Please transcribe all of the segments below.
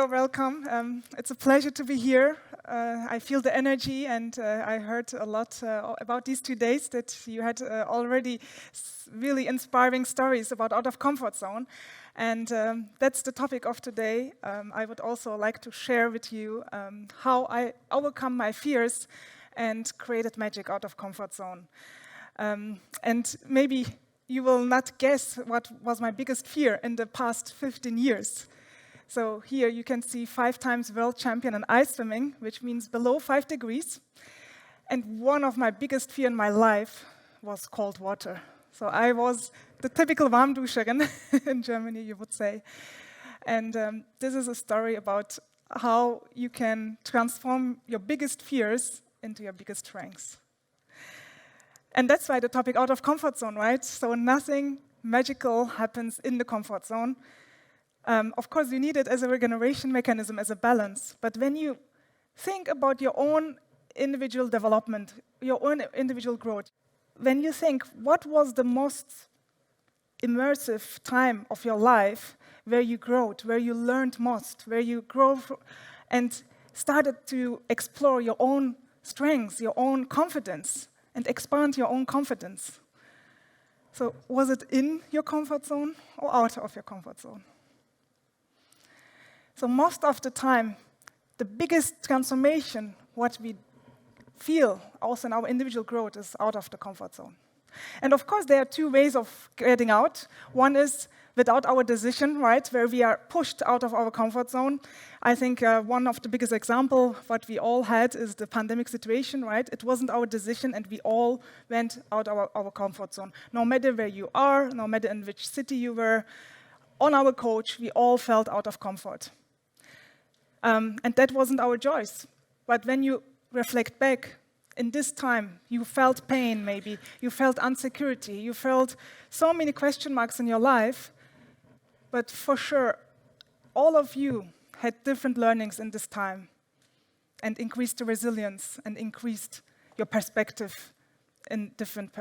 welcome. It's a pleasure to be here. I feel the energy, and I heard a lot about these 2 days that you had already really inspiring stories about out of comfort zone. And that's the topic of today. I would also like to share with you how I overcome my fears and created magic out of comfort zone. And maybe you will not guess what was my biggest fear in the past 15 years. So here you can see 5 times world champion in ice swimming, which means below 5 degrees. And one of my biggest fear in my life was cold water. So I was the typical Warmduscherin in Germany, you would say. And this is a story about how you can transform your biggest fears into your biggest strengths. And that's why the topic out of comfort zone, right? So nothing magical happens in the comfort zone. Of course, you need it as a regeneration mechanism, as a balance. But when you think about your own individual development, your own individual growth, when you think, what was the most immersive time of your life where you grew, where you learned most, where you grew and started to explore your own strengths, your own confidence, and expand your own confidence? So was it in your comfort zone or out of your comfort zone? So most of the time, the biggest transformation, what we feel also in our individual growth, is out of the comfort zone. And of course, there are 2 ways of getting out. One is without our decision, right, where we are pushed out of our comfort zone. I think one of the biggest examples, what we all had, is the pandemic situation, right? It wasn't our decision, and we all went out of our comfort zone. No matter where you are, no matter in which city you were, on our couch, we all felt out of comfort. And that wasn't our choice. But when you reflect back, in this time, you felt pain maybe, you felt insecurity, you felt so many question marks in your life, but for sure, all of you had different learnings in this time and increased the resilience and increased your perspective in different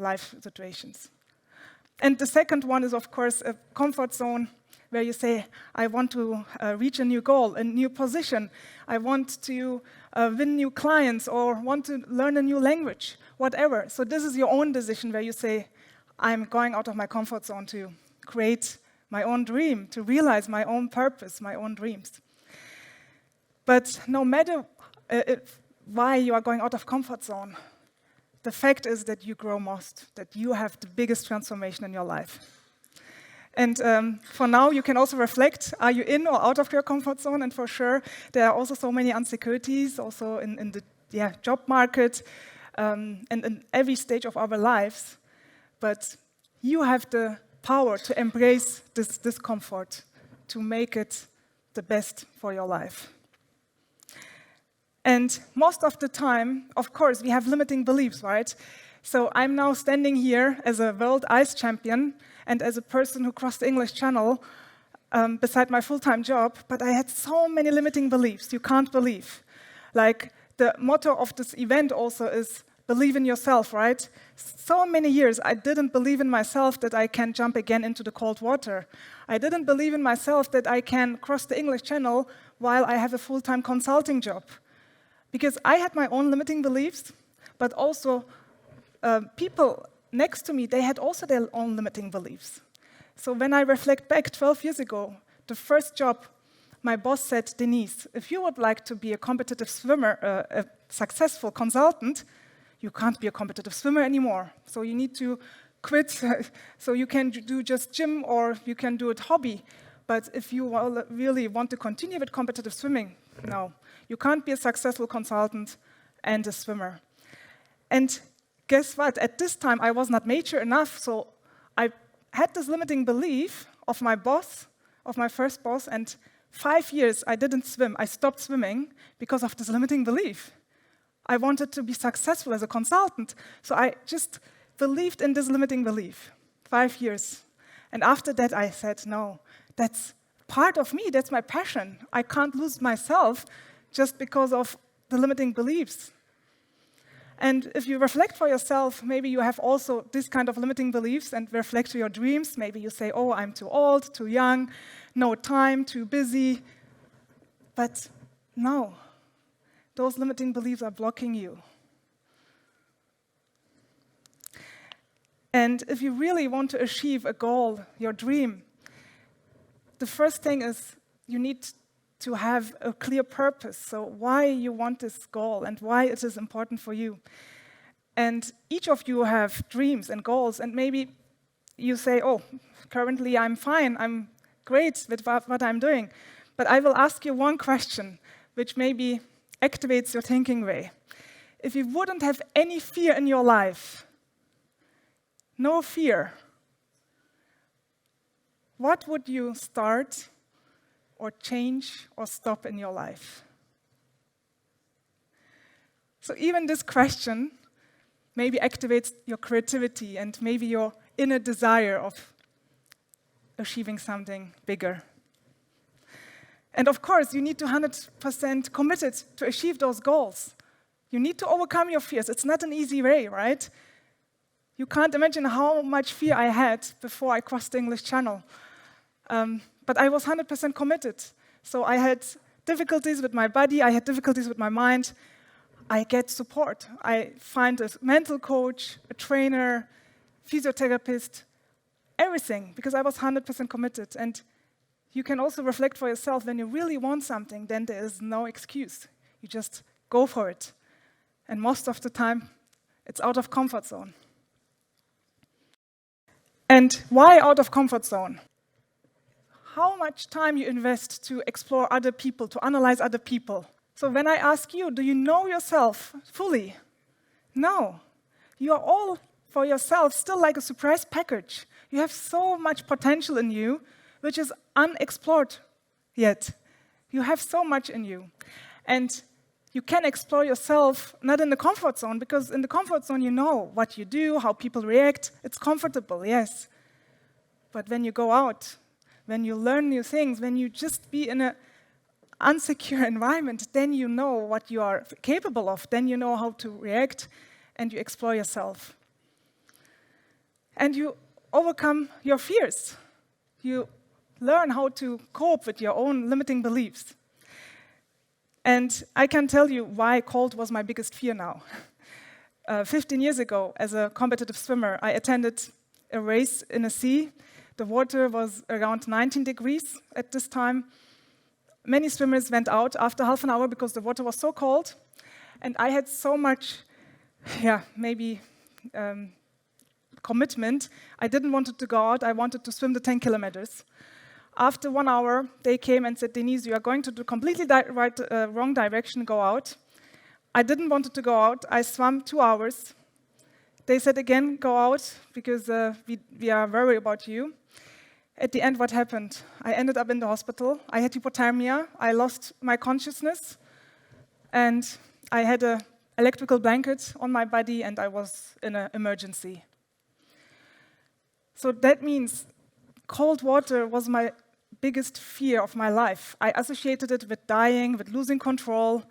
life situations. And the second one is, of course, a comfort zone where you say, I want to reach a new goal, a new position. I want to win new clients or want to learn a new language, whatever. So this is your own decision where you say, I'm going out of my comfort zone to create my own dream, to realize my own purpose, my own dreams. But no matter why you are going out of comfort zone, the fact is that you grow most, that you have the biggest transformation in your life. And for now, you can also reflect, are you in or out of your comfort zone? And for sure, there are also so many insecurities, also in the job market, and in every stage of our lives. But you have the power to embrace this discomfort, to make it the best for your life. And most of the time, of course, we have limiting beliefs, right? So I'm now standing here as a world ice champion and as a person who crossed the English Channel beside my full-time job, but I had so many limiting beliefs you can't believe. Like the motto of this event also is, believe in yourself, right? So many years I didn't believe in myself that I can jump again into the cold water. I didn't believe in myself that I can cross the English Channel while I have a full-time consulting job. Because I had my own limiting beliefs, but also people next to me, they had also their own limiting beliefs. So when I reflect back 12 years ago, the first job, my boss said, Deniz, if you would like to be a competitive swimmer, a successful consultant, you can't be a competitive swimmer anymore. So you need to quit, so you can do just gym or you can do it hobby. But if you really want to continue with competitive swimming, no. You can't be a successful consultant and a swimmer. And guess what? At this time, I was not mature enough, so I had this limiting belief of my boss, of my first boss, and 5 years I didn't swim. I stopped swimming because of this limiting belief. I wanted to be successful as a consultant, so I just believed in this limiting belief. 5 years. And after that, I said, no, that's part of me, that's my passion. I can't lose myself just because of the limiting beliefs. And if you reflect for yourself, maybe you have also this kind of limiting beliefs and reflect to your dreams. Maybe you say, oh, I'm too old, too young, no time, too busy. But no, those limiting beliefs are blocking you. And if you really want to achieve a goal, your dream, the first thing is you need to have a clear purpose. So why you want this goal and why it is important for you. And each of you have dreams and goals, and maybe you say, oh, currently I'm fine, I'm great with what I'm doing. But I will ask you one question, which maybe activates your thinking way. If you wouldn't have any fear in your life, no fear, what would you start or change or stop in your life? So even this question maybe activates your creativity and maybe your inner desire of achieving something bigger. And of course, you need to 100% committed to achieve those goals. You need to overcome your fears. It's not an easy way, right? You can't imagine how much fear I had before I crossed the English Channel. But I was 100% committed. So I had difficulties with my body, I had difficulties with my mind. I get support. I find a mental coach, a trainer, physiotherapist, everything, because I was 100% committed. And you can also reflect for yourself, when you really want something, then there is no excuse. You just go for it. And most of the time, it's out of comfort zone. And why out of comfort zone? How much time you invest to explore other people, to analyze other people. So when I ask you, do you know yourself fully? No. You are all, for yourself, still like a surprise package. You have so much potential in you, which is unexplored yet. You have so much in you. And you can explore yourself not in the comfort zone, because in the comfort zone you know what you do, how people react. It's comfortable, yes. But when you go out, when you learn new things, when you just be in an unsecure environment, then you know what you are capable of. Then you know how to react, and you explore yourself. And you overcome your fears. You learn how to cope with your own limiting beliefs. And I can tell you why cold was my biggest fear now. 15 years ago, as a competitive swimmer, I attended a race in a sea. The water was around 19 degrees at this time. Many swimmers went out after half an hour because the water was so cold. And I had so much, commitment. I didn't want to go out. I wanted to swim the 10 kilometers. After 1 hour, they came and said, Deniz, you are going to the completely wrong direction, go out. I didn't want to go out. I swam 2 hours. They said again, go out, because we are worried about you. At the end, what happened? I ended up in the hospital. I had hypothermia. I lost my consciousness. And I had an electrical blanket on my body, and I was in an emergency. So that means cold water was my biggest fear of my life. I associated it with dying, with losing control.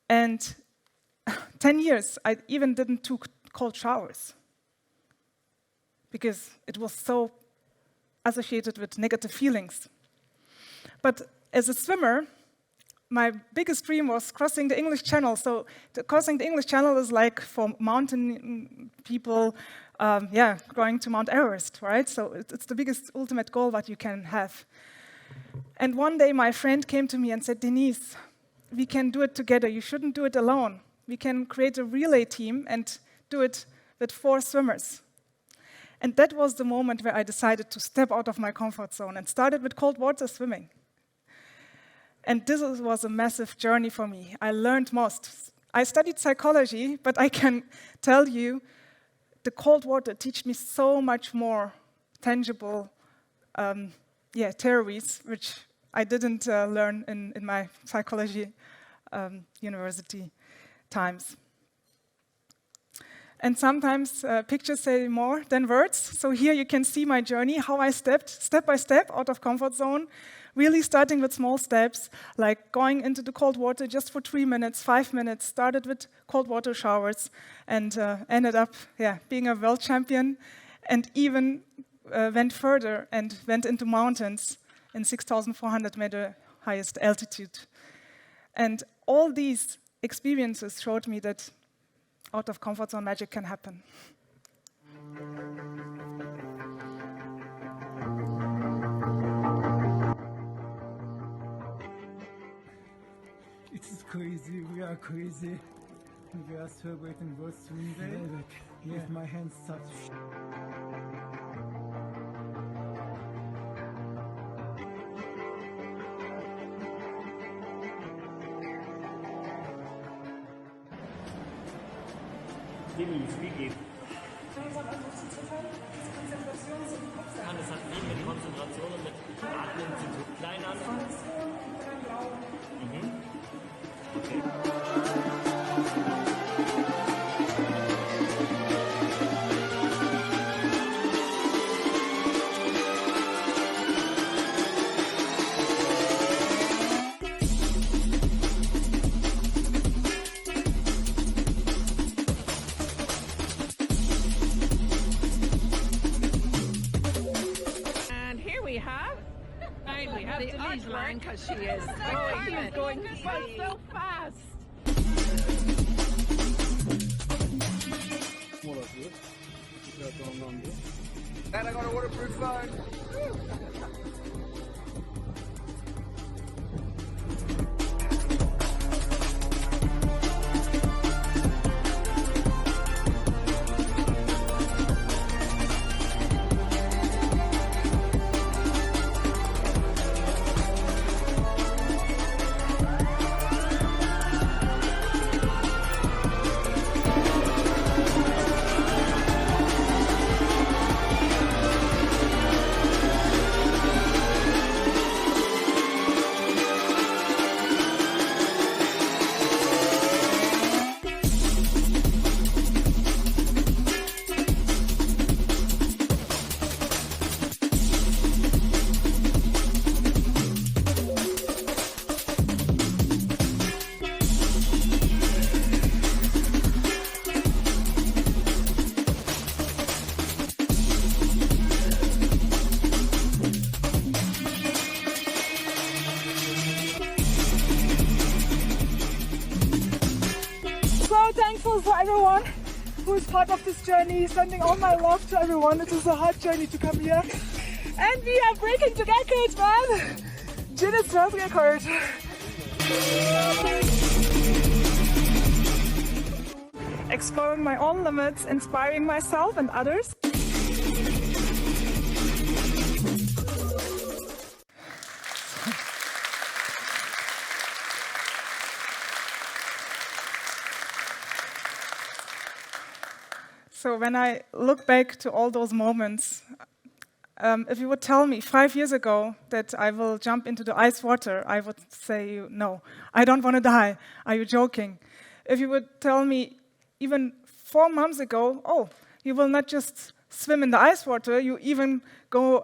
And 10 years, I even didn't take cold showers because it was so associated with negative feelings. But as a swimmer, my biggest dream was crossing the English Channel. So crossing the English Channel is like for mountain people, going to Mount Everest, right? So it's the biggest ultimate goal that you can have. And one day my friend came to me and said, Deniz, we can do it together. You shouldn't do it alone. We can create a relay team and do it with 4 swimmers. And that was the moment where I decided to step out of my comfort zone and started with cold water swimming. And this was a massive journey for me. I learned most. I studied psychology, but I can tell you, the cold water taught me so much more tangible theories, which I didn't learn in my psychology university times. And sometimes pictures say more than words. So here you can see my journey, how I stepped step by step out of comfort zone, really starting with small steps, like going into the cold water just for 3 minutes, 5 minutes, started with cold water showers, and ended up being a world champion, and even went further and went into mountains in 6,400-meter highest altitude. And all these experiences showed me that out of comfort zone magic can happen. It is crazy, we are crazy. We are celebrating both swings. Yes, my hands start to Deniz, wie geht's? Das hat viel mit Konzentration und mit Atmen zu tun. Klein anfangen. Okay. We have the artwork because she is going so fast. And I got a waterproof phone. Thankful for everyone who is part of this journey, sending all my love to everyone. It is a hard journey to come here. And we are breaking the records, man! Guinness World Record. Exploring my own limits, inspiring myself and others. So when I look back to all those moments, if you would tell me 5 years ago that I will jump into the ice water, I would say, no, I don't want to die. Are you joking? If you would tell me even 4 months ago, oh, you will not just swim in the ice water, you even go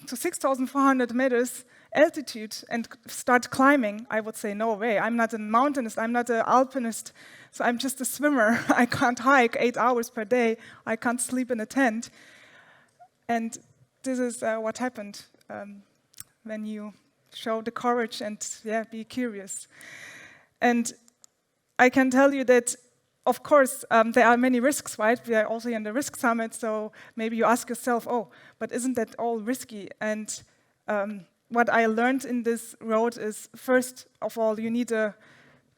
to 6,400 meters altitude and start climbing, I would say, no way. I'm not a mountainist, I'm not an alpinist, so I'm just a swimmer. I can't hike 8 hours per day. I can't sleep in a tent. And this is what happened when you show the courage and be curious. And I can tell you that, of course, there are many risks, right? We are also in the Risk Summit, so maybe you ask yourself, oh, but isn't that all risky? And what I learned in this road is, first of all, you need a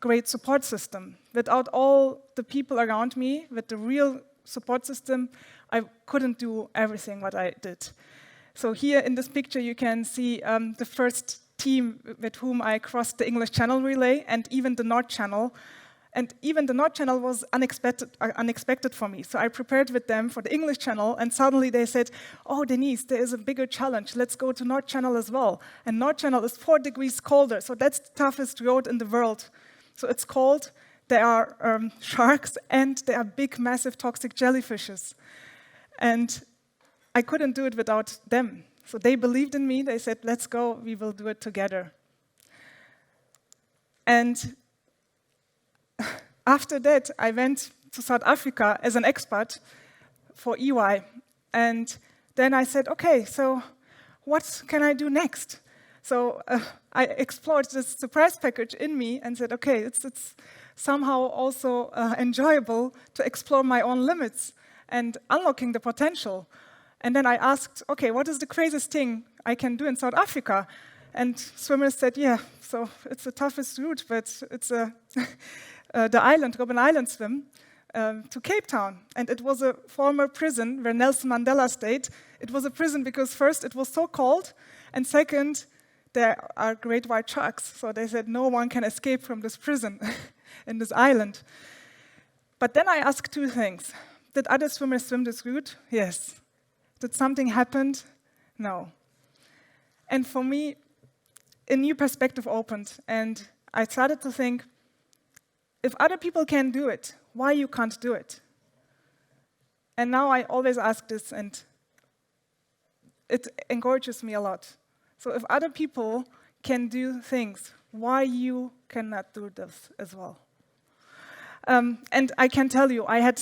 great support system. Without all the people around me, with the real support system, I couldn't do everything what I did. So here in this picture, you can see the first team with whom I crossed the English Channel relay, and even the North Channel. And even the North Channel was unexpected for me. So I prepared with them for the English Channel, and suddenly they said, oh, Deniz, there is a bigger challenge. Let's go to North Channel as well. And North Channel is 4 degrees colder, so that's the toughest road in the world. So it's cold, there are sharks, and there are big, massive, toxic jellyfishes. And I couldn't do it without them. So they believed in me. They said, let's go, we will do it together. And after that, I went to South Africa as an expat for EY. And then I said, okay, so what can I do next? So I explored this surprise package in me and said, okay, it's somehow also enjoyable to explore my own limits and unlocking the potential. And then I asked, okay, what is the craziest thing I can do in South Africa? And swimmers said, yeah, so it's the toughest route, but it's the Robben Island swim to Cape Town. And it was a former prison where Nelson Mandela stayed. It was a prison because first, it was so cold, and second, there are great white sharks. So they said no one can escape from this prison in this island. But then I asked two things. Did other swimmers swim this route? Yes. Did something happen? No. And for me, a new perspective opened, and I started to think, if other people can do it, why you can't do it? And now I always ask this, and it encourages me a lot. So if other people can do things, why you cannot do this as well? And I can tell you, I had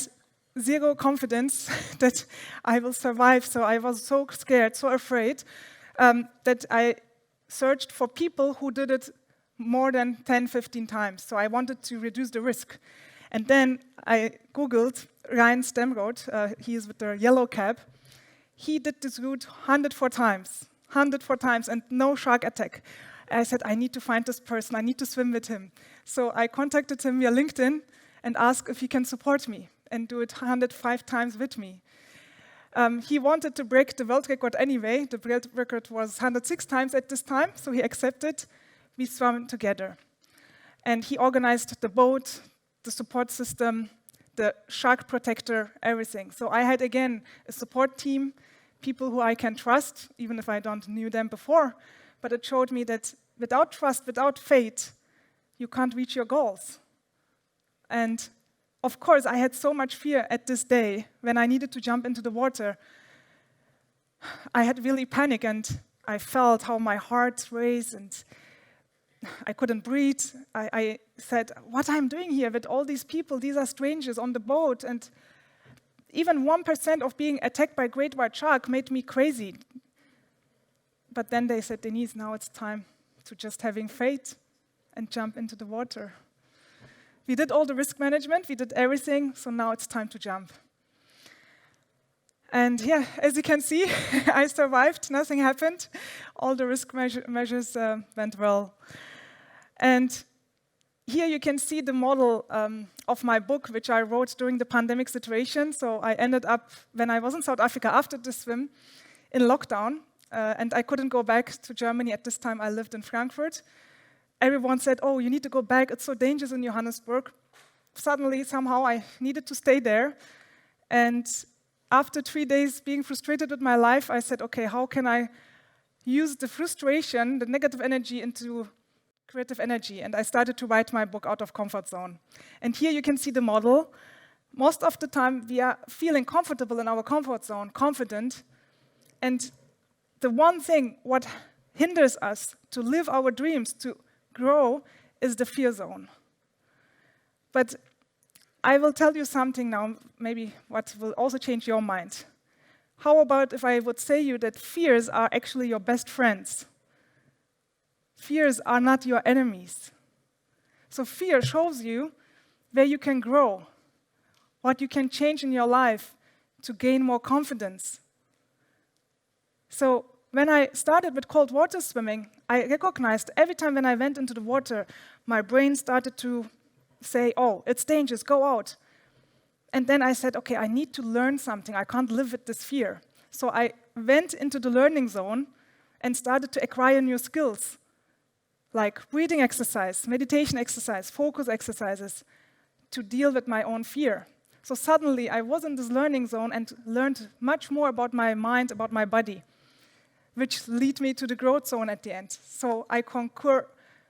zero confidence that I will survive, so I was so scared, so afraid, that I searched for people who did it more than 10, 15 times. So I wanted to reduce the risk. And then I Googled Ryan Stemroth, he is with the yellow cap. He did this route 104 times, and no shark attack. I said, I need to find this person, I need to swim with him. So I contacted him via LinkedIn and asked if he can support me and do it 105 times with me. He wanted to break the world record anyway. The world record was 106 times at this time, so he accepted. We swam together. And he organized the boat, the support system, the shark protector, everything. So I had, again, a support team, people who I can trust, even if I don't knew them before. But it showed me that without trust, without faith, you can't reach your goals. And of course, I had so much fear at this day when I needed to jump into the water. I had really panic, and I felt how my heart raced, and I couldn't breathe. I said, what I'm doing here with all these people, these are strangers on the boat, and even 1% of being attacked by a great white shark made me crazy. But then they said, Deniz, now it's time to just having faith and jump into the water. We did all the risk management, we did everything, so now it's time to jump. And yeah, as you can see, I survived, nothing happened. All the risk measures went well. And here you can see the model of my book, which I wrote during the pandemic situation. So I ended up, when I was in South Africa after the swim, in lockdown, and I couldn't go back to Germany. At this time, I lived in Frankfurt. Everyone said, oh, you need to go back, it's so dangerous in Johannesburg. Suddenly, somehow, I needed to stay there. And after 3 days being frustrated with my life, I said, okay, how can I use the frustration, the negative energy, into creative energy? And I started to write my book, Out of Comfort Zone. And here you can see the model. Most of the time, we are feeling comfortable in our comfort zone, confident. And the one thing what hinders us to live our dreams, to grow, is the fear zone. But I will tell you something now, maybe what will also change your mind. How about if I would say you that fears are actually your best friends? Fears are not your enemies. So fear shows you where you can grow, what you can change in your life to gain more confidence. So when I started with cold water swimming, I recognized every time when I went into the water, my brain started to say, oh, it's dangerous, go out. And then I said, okay, I need to learn something. I can't live with this fear. So I went into the learning zone and started to acquire new skills, like breathing exercise, meditation exercise, focus exercises, to deal with my own fear. So suddenly I was in this learning zone and learned much more about my mind, about my body, which lead me to the growth zone at the end. So I conquer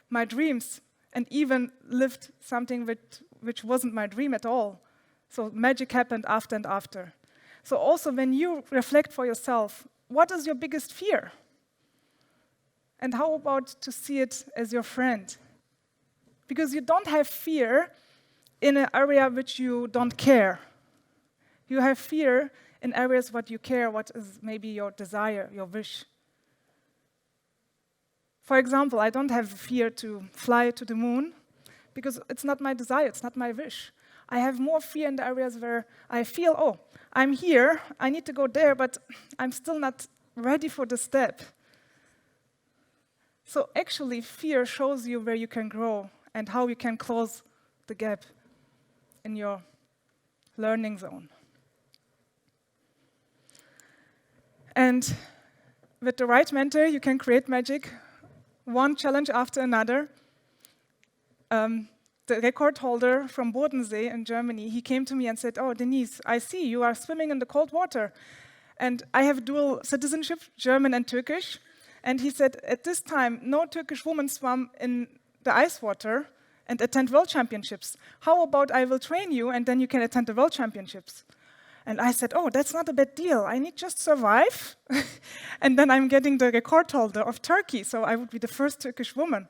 my dreams and even lived something which wasn't my dream at all. So magic happened after and after. So also when you reflect for yourself, what is your biggest fear? And how about to see it as your friend? Because you don't have fear in an area which you don't care. You have fear in areas what you care, what is maybe your desire, your wish. For example, I don't have fear to fly to the moon because it's not my desire, it's not my wish. I have more fear in the areas where I feel, oh, I'm here, I need to go there, but I'm still not ready for the step. So actually, fear shows you where you can grow and how you can close the gap in your learning zone. And with the right mentor, you can create magic, one challenge after another. The record holder from Bodensee in Germany, he came to me and said, oh, Deniz, I see you are swimming in the cold water. And I have dual citizenship, German and Turkish. And he said, at this time, no Turkish woman swam in the ice water and attend world championships. How about I will train you and then you can attend the world championships? And I said, oh, that's not a bad deal. I need just survive. And then I'm getting the record holder of Turkey. So I would be the first Turkish woman.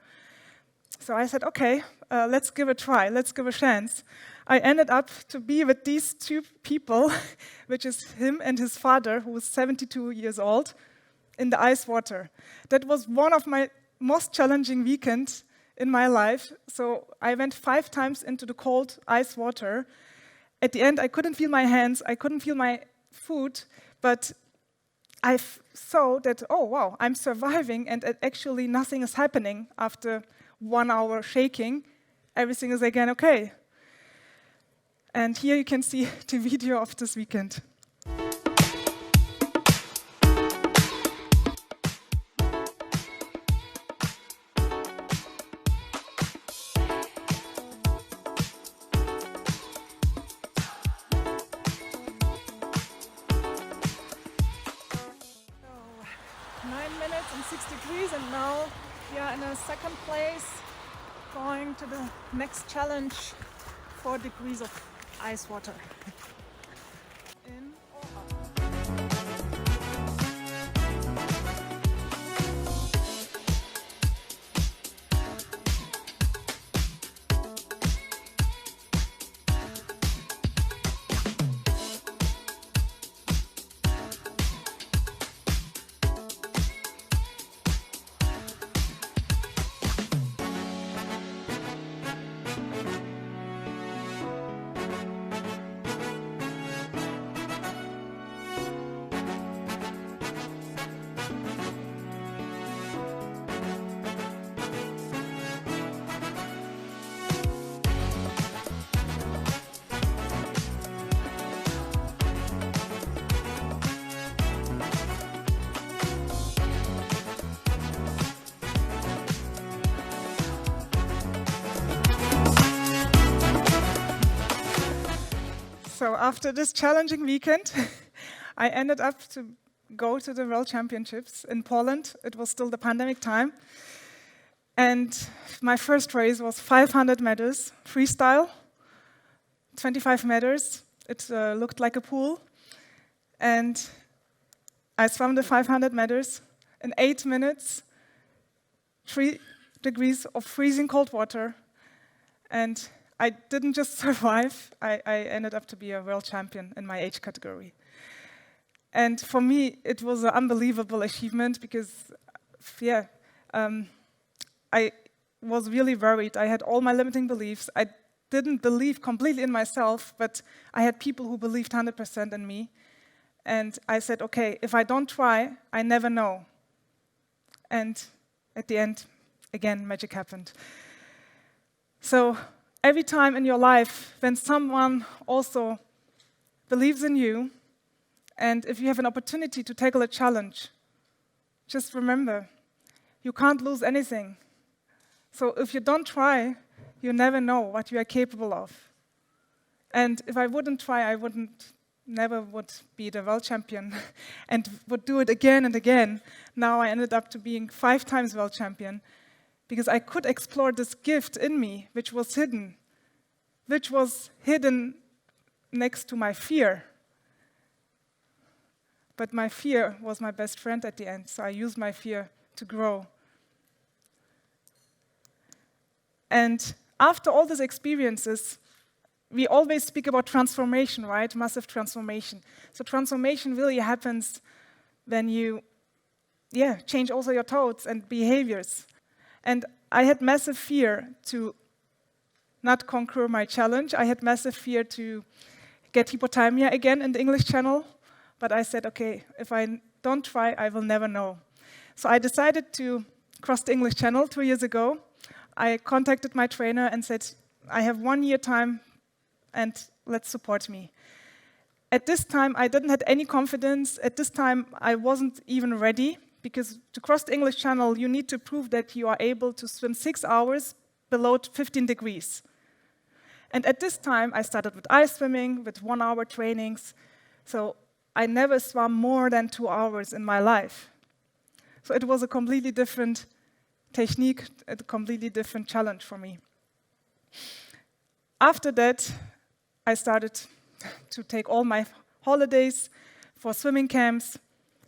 So I said, okay, let's give it a try. Let's give a chance. I ended up to be with these two people, which is him and his father, who was 72 years old, in the ice water. That was one of my most challenging weekends in my life. So I went 5 times into the cold ice water. At the end, I couldn't feel my hands, I couldn't feel my food, but I saw that, oh, wow, I'm surviving, and actually nothing is happening after 1 hour shaking. Everything is again okay. And here you can see the video of this weekend. So, 9 minutes and 6 degrees, and now we are in a second place, going to the next challenge, 4 degrees of ice water. In or out? So after this challenging weekend, I ended up to go to the World Championships in Poland. It was still the pandemic time. And my first race was 500 meters, freestyle, 25 meters. It looked like a pool. And I swam the 500 meters in 8 minutes, 3 degrees of freezing cold water. And I didn't just survive, I ended up to be a world champion in my age category. And for me, it was an unbelievable achievement because, I was really worried. I had all my limiting beliefs. I didn't believe completely in myself, but I had people who believed 100% in me. And I said, okay, if I don't try, I never know. And at the end, again, magic happened. So every time in your life when someone also believes in you, and if you have an opportunity to tackle a challenge, just remember, you can't lose anything. So if you don't try, you never know what you are capable of. And if I wouldn't try, I never would be the world champion and would do it again and again. Now I ended up to being 5 times world champion because I could explore this gift in me, which was hidden next to my fear. But my fear was my best friend at the end, so I used my fear to grow. And after all these experiences, we always speak about transformation, right? Massive transformation. So transformation really happens when you change also your thoughts and behaviors. And I had massive fear to not conquer my challenge. I had massive fear to get hypothermia again in the English Channel. But I said, okay, if I don't try, I will never know. So I decided to cross the English Channel 2 years ago. I contacted my trainer and said, I have 1 year time and let's support me. At this time, I didn't have any confidence. At this time, I wasn't even ready, because to cross the English Channel, you need to prove that you are able to swim 6 hours below 15 degrees. And at this time, I started with ice swimming, with 1 hour trainings. So I never swam more than 2 hours in my life. So it was a completely different technique, a completely different challenge for me. After that, I started to take all my holidays for swimming camps,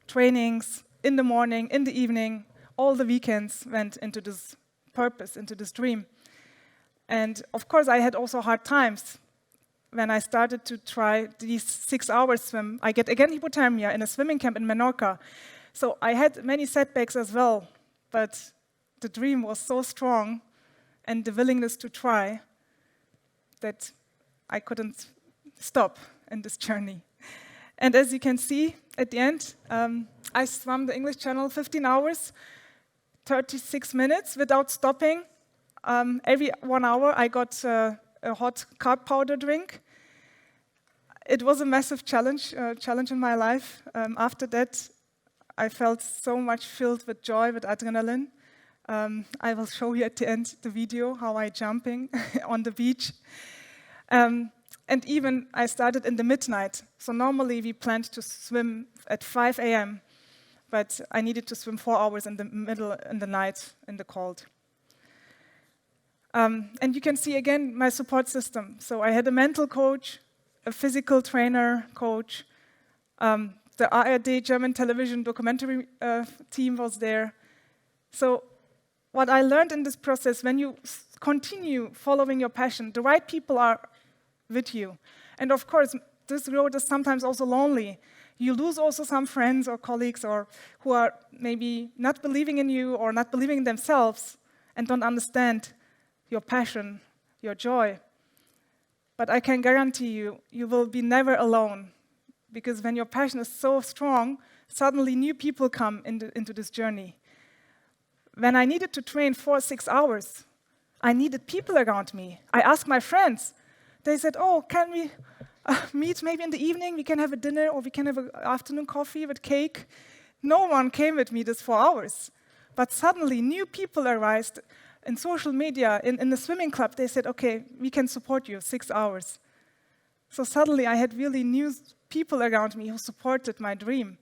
trainings, in the morning, in the evening. All the weekends went into this purpose, into this dream. And of course, I had also hard times. When I started to try these 6-hour swim, I get again hypothermia in a swimming camp in Menorca. So I had many setbacks as well, but the dream was so strong and the willingness to try that I couldn't stop in this journey. And as you can see at the end, I swam the English Channel 15 hours, 36 minutes without stopping. Every 1 hour I got a hot carb powder drink. It was a massive challenge in my life. After that, I felt so much filled with joy, with adrenaline. I will show you at the end the video how I jumping on the beach. And even I started in the midnight. So normally we planned to swim at 5 a.m., but I needed to swim 4 hours in the middle in the night in the cold. And you can see again my support system. So I had a mental coach, a physical trainer coach, the ARD German television documentary team was there. So what I learned in this process, when you continue following your passion, the right people are with you. And of course, this road is sometimes also lonely. You lose also some friends or colleagues or who are maybe not believing in you or not believing in themselves and don't understand your passion, your joy. But I can guarantee you, you will be never alone, because when your passion is so strong, suddenly new people come into this journey. When I needed to train 4 or 6 hours, I needed people around me. I asked my friends. They said, oh, can we meet maybe in the evening? We can have a dinner or we can have an afternoon coffee with cake. No one came with me this 4 hours. But suddenly new people arose in social media, in the swimming club. They said, okay, we can support you 6 hours. So suddenly I had really new people around me who supported my dream.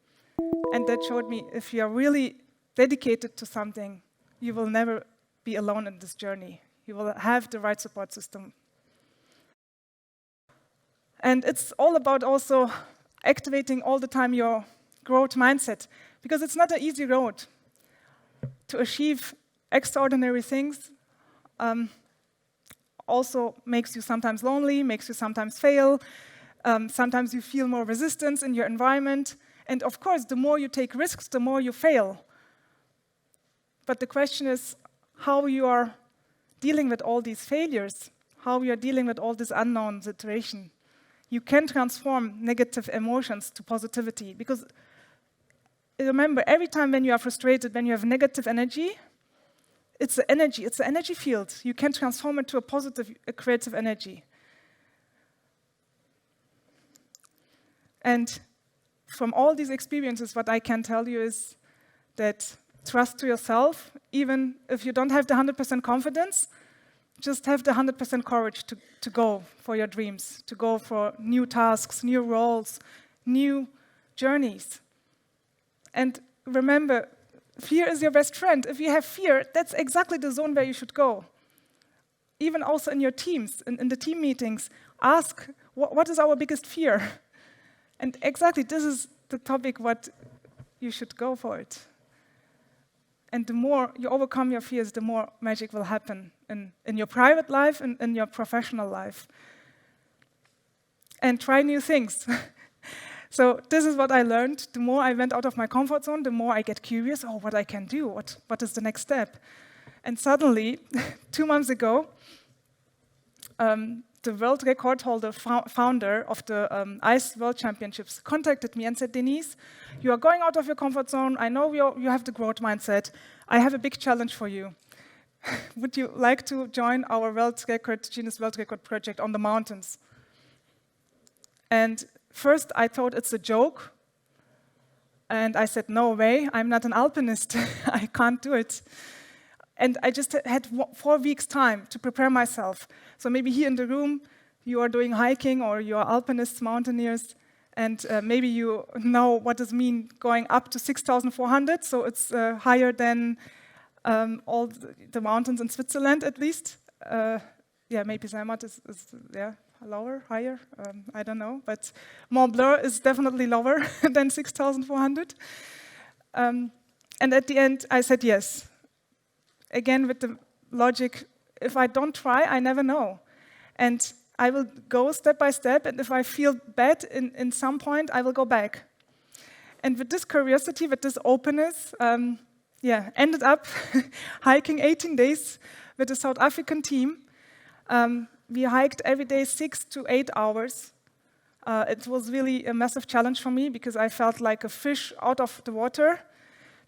And that showed me if you are really dedicated to something, you will never be alone in this journey. You will have the right support system. And it's all about also activating all the time your growth mindset, because it's not an easy road to achieve extraordinary things. Also makes you sometimes lonely, makes you sometimes fail. Sometimes you feel more resistance in your environment. And of course, the more you take risks, the more you fail. But the question is how you are dealing with all these failures, how you are dealing with all this unknown situation. You can transform negative emotions to positivity, because remember, every time when you are frustrated, when you have negative energy, it's an energy field. You can transform it to a positive, a creative energy. And from all these experiences, what I can tell you is that trust to yourself, even if you don't have the 100% confidence, just have the 100% courage to go for your dreams, to go for new tasks, new roles, new journeys. And remember, fear is your best friend. If you have fear, that's exactly the zone where you should go. Even also in your teams, in the team meetings, ask, what is our biggest fear? And exactly, this is the topic what you should go for it. And the more you overcome your fears, the more magic will happen in your private life and in your professional life. And try new things. So this is what I learned. The more I went out of my comfort zone, the more I get curious, oh, what I can do, what is the next step? And suddenly, 2 months ago, the world record holder, founder of the Ice World Championships, contacted me and said, Deniz, you are going out of your comfort zone. I know you have the growth mindset. I have a big challenge for you. Would you like to join our Guinness World Record project on the mountains? And first, I thought it's a joke. And I said, no way, I'm not an alpinist. I can't do it. And I just had 4 weeks' time to prepare myself. So maybe here in the room, you are doing hiking or you are alpinists, mountaineers, and maybe you know what does mean going up to 6,400. So it's higher than all the mountains in Switzerland, at least. Yeah, maybe Zermatt is lower, higher, I don't know. But Mont Blanc is definitely lower than 6,400. And at the end, I said yes. Again, with the logic, if I don't try, I never know. And I will go step by step, and if I feel bad in some point, I will go back. And with this curiosity, with this openness, ended up hiking 18 days with a South African team. We hiked every day 6 to 8 hours. It was really a massive challenge for me because I felt like a fish out of the water,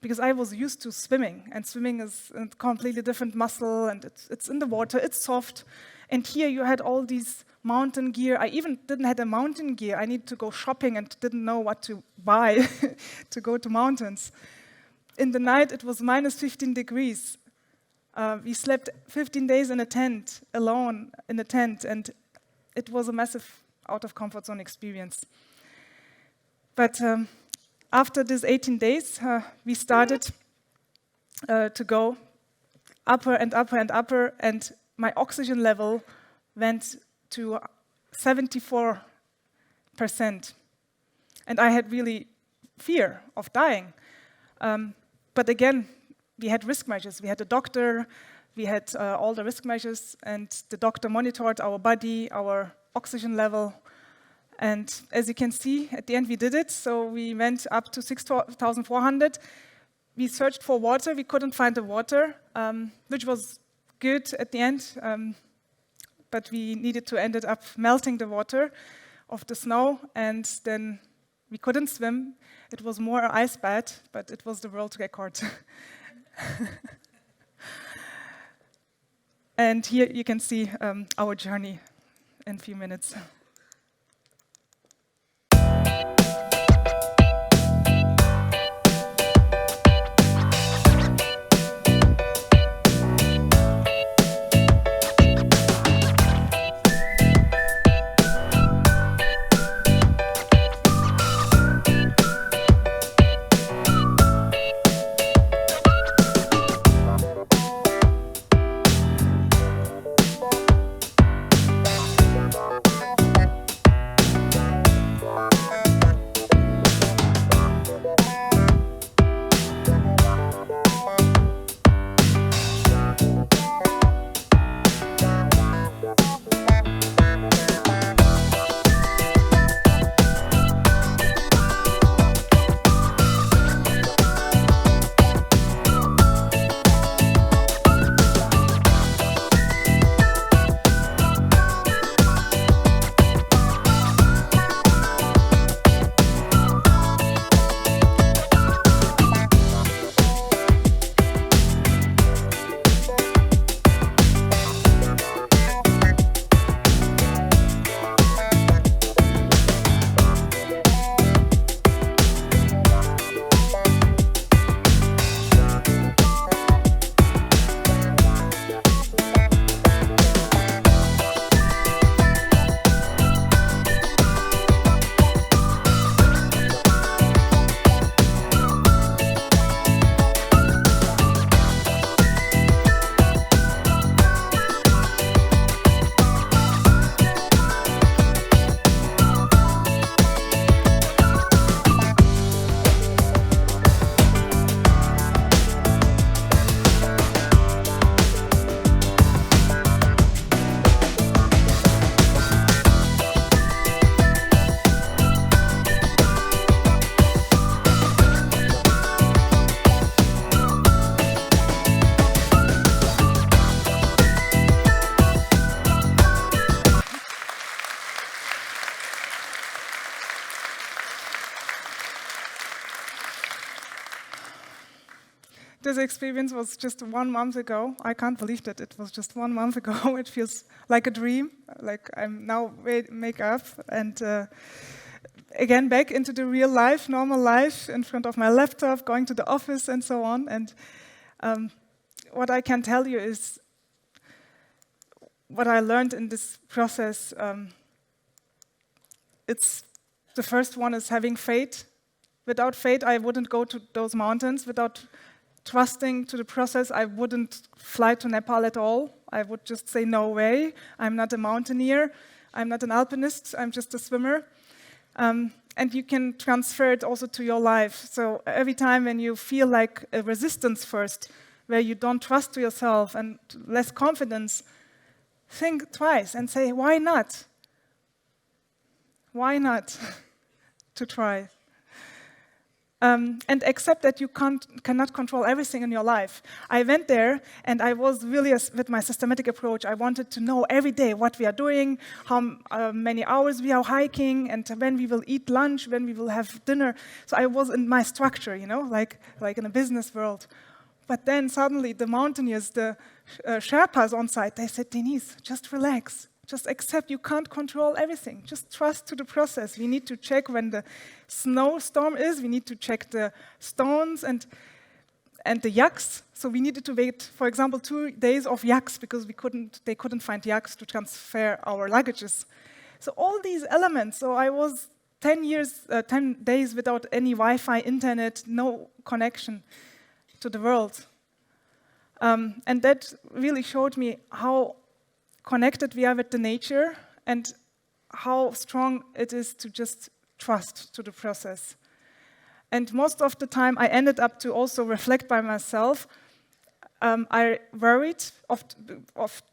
because I was used to swimming, and swimming is a completely different muscle, and it's in the water, it's soft. And here you had all these mountain gear. I even didn't have a mountain gear. I needed to go shopping and didn't know what to buy to go to mountains. In the night, it was minus 15 degrees. We slept 15 days in a tent, alone in a tent, and it was a massive out-of-comfort zone experience. But after these 18 days, we started to go upper and upper and upper, and my oxygen level went to 74%. And I had really fear of dying. But again, we had risk measures. We had a doctor, we had all the risk measures, and the doctor monitored our body, our oxygen level. And as you can see, at the end we did it. So we went up to 6,400. We searched for water. We couldn't find the water, which was good at the end. But we needed to ended up melting the water of the snow. And then we couldn't swim. It was more an ice bath, but it was the world record. And here you can see our journey in a few minutes. This experience was just 1 month ago. I can't believe that it was just 1 month ago. It feels like a dream, like I'm now make up and again back into the real life, normal life, in front of my laptop, going to the office and so on. And what I can tell you is what I learned in this process. It's the first one is having faith. Without faith, I wouldn't go to those mountains. Without trusting to the process, I wouldn't fly to Nepal at all. I would just say, no way. I'm not a mountaineer. I'm not an alpinist. I'm just a swimmer. And you can transfer it also to your life. So every time when you feel like a resistance first, where you don't trust to yourself and less confidence, think twice and say, why not? Why not to try? And accept that you cannot control everything in your life. I went there and I was really, with my systematic approach, I wanted to know every day what we are doing, how many hours we are hiking, and when we will eat lunch, when we will have dinner. So I was in my structure, you know, like in a business world. But then suddenly the mountaineers, the Sherpas on site, they said, Deniz, just relax. Just accept you can't control everything. Just trust to the process. We need to check when the snowstorm is. We need to check the stones and the yaks. So we needed to wait, for example, 2 days of yaks because they couldn't find yaks to transfer our luggages. So all these elements. So I was 10 days without any Wi-Fi, internet, no connection to the world. And that really showed me how connected we are with the nature and how strong it is to just trust to the process. And most of the time I ended up to also reflect by myself. I worried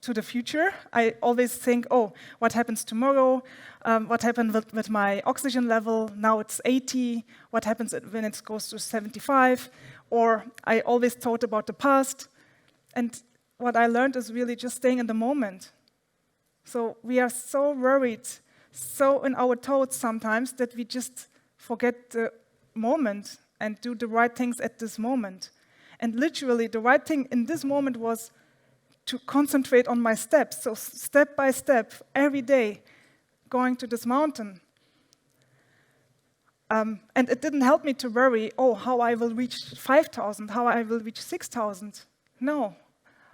to the future. I always think, oh, what happens tomorrow? What happened with my oxygen level? Now it's 80. What happens when it goes to 75? Or I always thought about the past. And what I learned is really just staying in the moment. So we are so worried, so in our thoughts sometimes that we just forget the moment and do the right things at this moment. And literally the right thing in this moment was to concentrate on my steps. So step by step, every day, going to this mountain. And it didn't help me to worry, oh, how I will reach 5,000, how I will reach 6,000. No,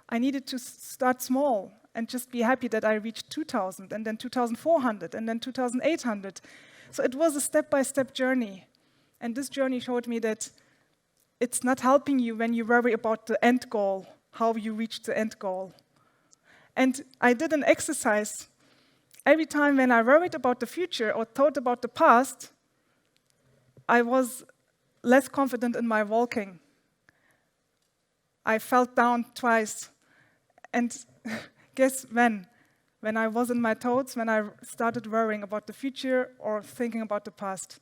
I needed to start small and just be happy that I reached 2,000, and then 2,400, and then 2,800. So it was a step-by-step journey. And this journey showed me that it's not helping you when you worry about the end goal, how you reach the end goal. And I did an exercise. Every time when I worried about the future or thought about the past, I was less confident in my walking. I fell down twice. And guess when? When I was in my thoughts, when I started worrying about the future or thinking about the past.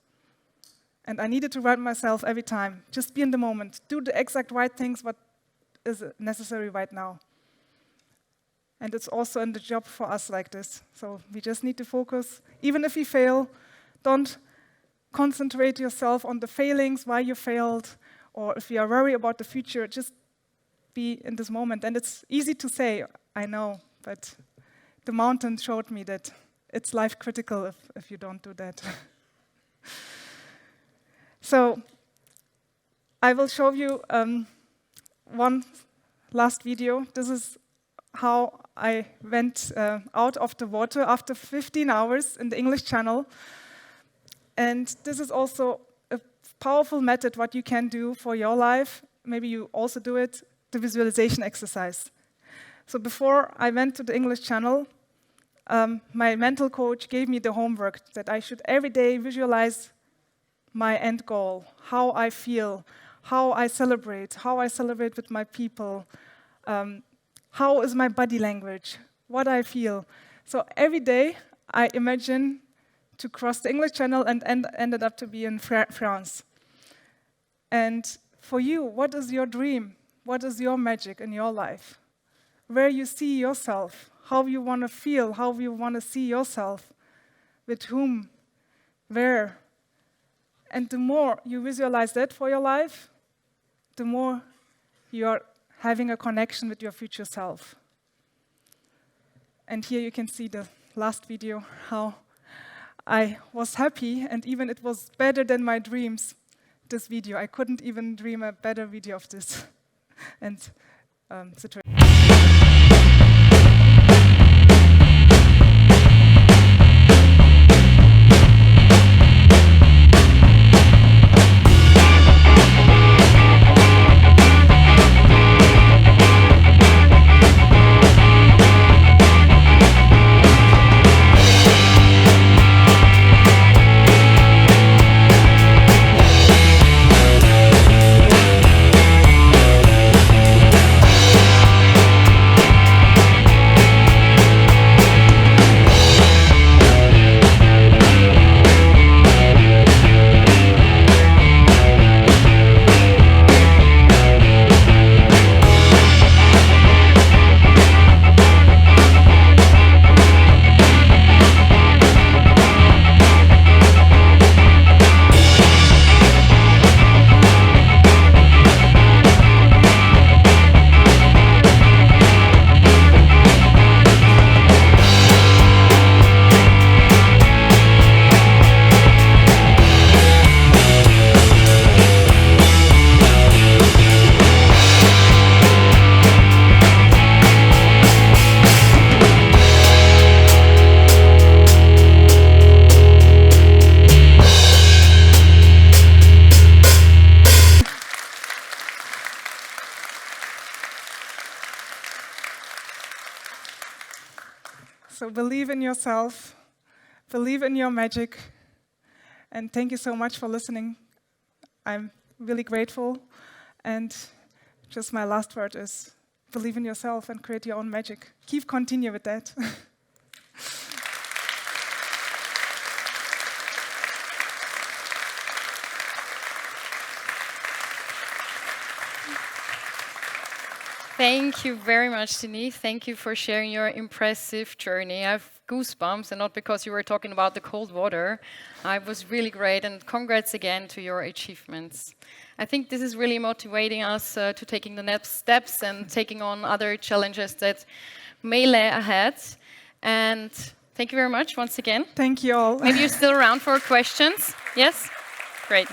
And I needed to remind myself every time, just be in the moment, do the exact right things, what is necessary right now. And it's also in the job for us like this. So we just need to focus. Even if we fail, don't concentrate yourself on the failings, why you failed, or if you are worried about the future, just be in this moment. And it's easy to say, I know, but the mountain showed me that it's life critical if you don't do that. So I will show you one last video. This is how I went out of the water after 15 hours in the English Channel. And this is also a powerful method what you can do for your life. Maybe you also do it, the visualization exercise. So before I went to the English Channel, my mental coach gave me the homework that I should every day visualize my end goal, how I feel, how I celebrate with my people, how is my body language, what I feel. So every day I imagine to cross the English Channel and ended up to be in France. And for you, what is your dream? What is your magic in your life? Where you see yourself, how you want to feel, how you want to see yourself, with whom, where. And the more you visualize that for your life, the more you are having a connection with your future self. And here you can see the last video, how I was happy, and even it was better than my dreams, this video. I couldn't even dream a better video of this and situation. So believe in yourself, believe in your magic, and thank you so much for listening. I'm really grateful, and just my last word is believe in yourself and create your own magic. Continue with that. Thank you very much, Deniz. Thank you for sharing your impressive journey. I have goosebumps, and not because you were talking about the cold water. It was really great, and congrats again to your achievements. I think this is really motivating us to taking the next steps and taking on other challenges that may lay ahead. And thank you very much once again. Thank you all. Maybe you're still around for questions? Yes? Great.